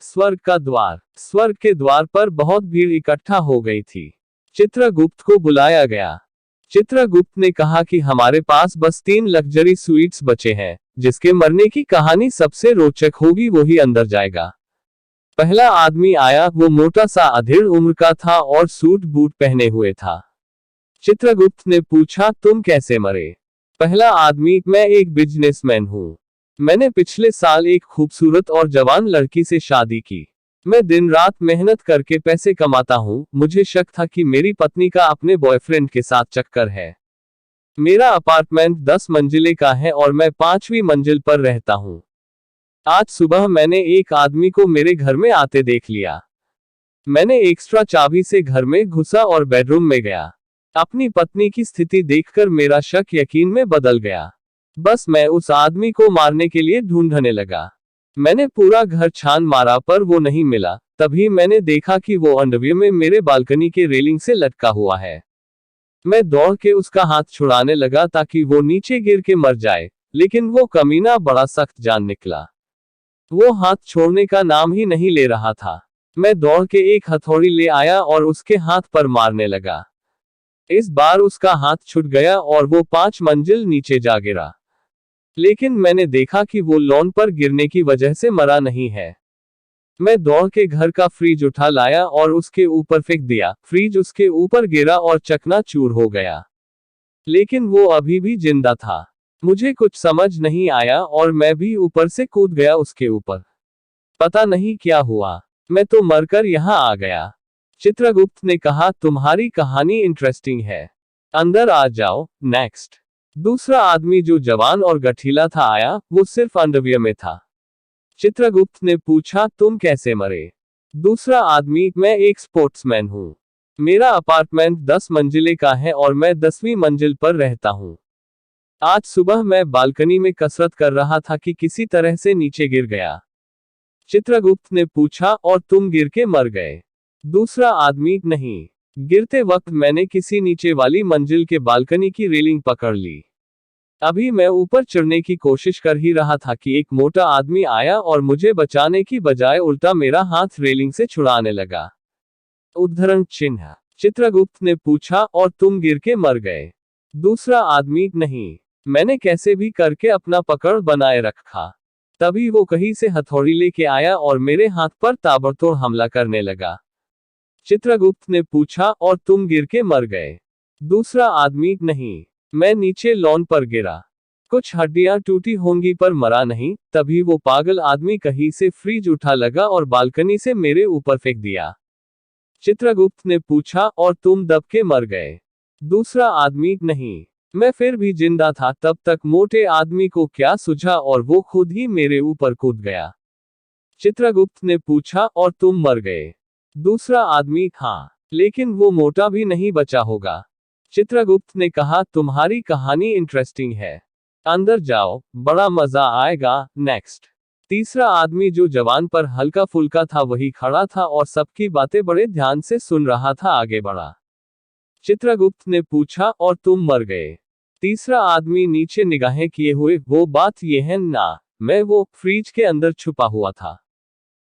स्वर्ग का द्वार। स्वर्ग के द्वार पर बहुत भीड़ इकट्ठा हो गई थी। चित्रगुप्त को बुलाया गया। चित्रगुप्त ने कहा कि हमारे पास बस 3 लग्जरी स्वीट्स बचे हैं, जिसके मरने की कहानी सबसे रोचक होगी वही अंदर जाएगा। पहला आदमी आया, वो मोटा सा अधेड़ उम्र का था और सूट बूट पहने हुए था। चित्रगुप्त ने पूछा, तुम कैसे मरे? पहला आदमी, मैं एक बिजनेसमैन हूँ। मैंने पिछले साल एक खूबसूरत और जवान लड़की से शादी की। मैं दिन रात मेहनत करके पैसे कमाता हूँ। मुझे शक था कि मेरी पत्नी का अपने बॉयफ्रेंड के साथ चक्कर है। मेरा अपार्टमेंट 10 मंजिले का है और मैं 5वीं मंजिल पर रहता हूँ। आज सुबह मैंने एक आदमी को मेरे घर में आते देख लिया। मैंने एक्स्ट्रा चाबी से घर में घुसा और बेडरूम में गया। अपनी पत्नी की स्थिति देखकर मेरा शक यकीन में बदल गया। बस मैं उस आदमी को मारने के लिए ढूंढने लगा। मैंने पूरा घर छान मारा पर वो नहीं मिला। तभी मैंने देखा कि वो अंडरवियर में मेरे बालकनी के रेलिंग से लटका हुआ है। मैं दौड़ के उसका हाथ छुड़ाने लगा ताकि वो नीचे गिर के मर जाए, लेकिन वो कमीना बड़ा सख्त जान निकला। वो हाथ छोड़ने का नाम ही नहीं ले रहा था। मैं दौड़ के एक हथौड़ी ले आया और उसके हाथ पर मारने लगा। इस बार उसका हाथ छूट गया और वो 5 मंजिल नीचे जा गिरा। लेकिन मैंने देखा कि वो लॉन पर गिरने की वजह से मरा नहीं है। मैं दौड़ के घर का फ्रिज उठा लाया और उसके ऊपर फेंक दिया। फ्रिज उसके ऊपर गिरा और चकनाचूर हो गया। लेकिन वो अभी भी जिंदा था। मुझे कुछ समझ नहीं आया और मैं भी ऊपर से कूद गया उसके ऊपर। पता नहीं क्या हुआ, मैं तो मरकर यहाँ आ गया। चित्रगुप्त ने कहा, तुम्हारी कहानी इंटरेस्टिंग है। अंदर आ जाओ। नेक्स्ट। दूसरा आदमी जो जवान और गठीला था आया। वो सिर्फ अंडरवियर में था। चित्रगुप्त ने पूछा, तुम कैसे मरे? दूसरा आदमी, मैं एक स्पोर्ट्समैन हूँ। मेरा अपार्टमेंट 10 मंजिले का है और मैं 10वीं मंजिल पर रहता हूँ। आज सुबह मैं बालकनी में कसरत कर रहा था कि किसी तरह से नीचे गिर गया। चित्रगुप्त ने पूछा, और तुम गिर के मर गए? दूसरा आदमी, नहीं, गिरते वक्त मैंने किसी नीचे वाली मंजिल के बालकनी की रेलिंग पकड़ ली। अभी मैं ऊपर चढ़ने की कोशिश कर ही रहा था कि एक मोटा आदमी आया और मुझे बचाने की बजाय उल्टा मेरा हाथ रेलिंग से छुड़ाने लगा। उद्धरण चिन्ह। चित्रगुप्त ने पूछा, और तुम गिर के मर गए? दूसरा आदमी, नहीं, मैंने कैसे भी करके अपना पकड़ बनाए रखा। तभी वो कहीं से हथौड़ी लेके आया और मेरे हाथ पर ताबड़तोड़ हमला करने लगा। चित्रगुप्त ने पूछा, और तुम गिर के मर गए? दूसरा आदमी, नहीं, मैं नीचे लॉन पर गिरा। कुछ हड्डियां टूटी होंगी पर मरा नहीं। तभी वो पागल आदमी कहीं से फ्रिज उठा लगा और बालकनी से मेरे ऊपर फेंक दिया। चित्रगुप्त ने पूछा, और तुम दब के मर गए? दूसरा आदमी, नहीं, मैं फिर भी जिंदा था। तब तक मोटे आदमी को क्या सूझा और वो खुद ही मेरे ऊपर कूद गया। चित्रगुप्त ने पूछा, और तुम मर गए? दूसरा आदमी, हाँ, लेकिन वो मोटा भी नहीं बचा होगा। चित्रगुप्त ने कहा, तुम्हारी कहानी इंटरेस्टिंग है। अंदर जाओ, बड़ा मजा आएगा। नेक्स्ट। तीसरा आदमी जो जवान पर हल्का फुल्का था वही खड़ा था और सबकी बातें बड़े ध्यान से सुन रहा था। आगे बढ़ा। चित्रगुप्त ने पूछा, और तुम मर गए? तीसरा आदमी नीचे निगाहें किए हुए, वो बात ये है ना, मैं वो फ्रिज के अंदर छुपा हुआ था।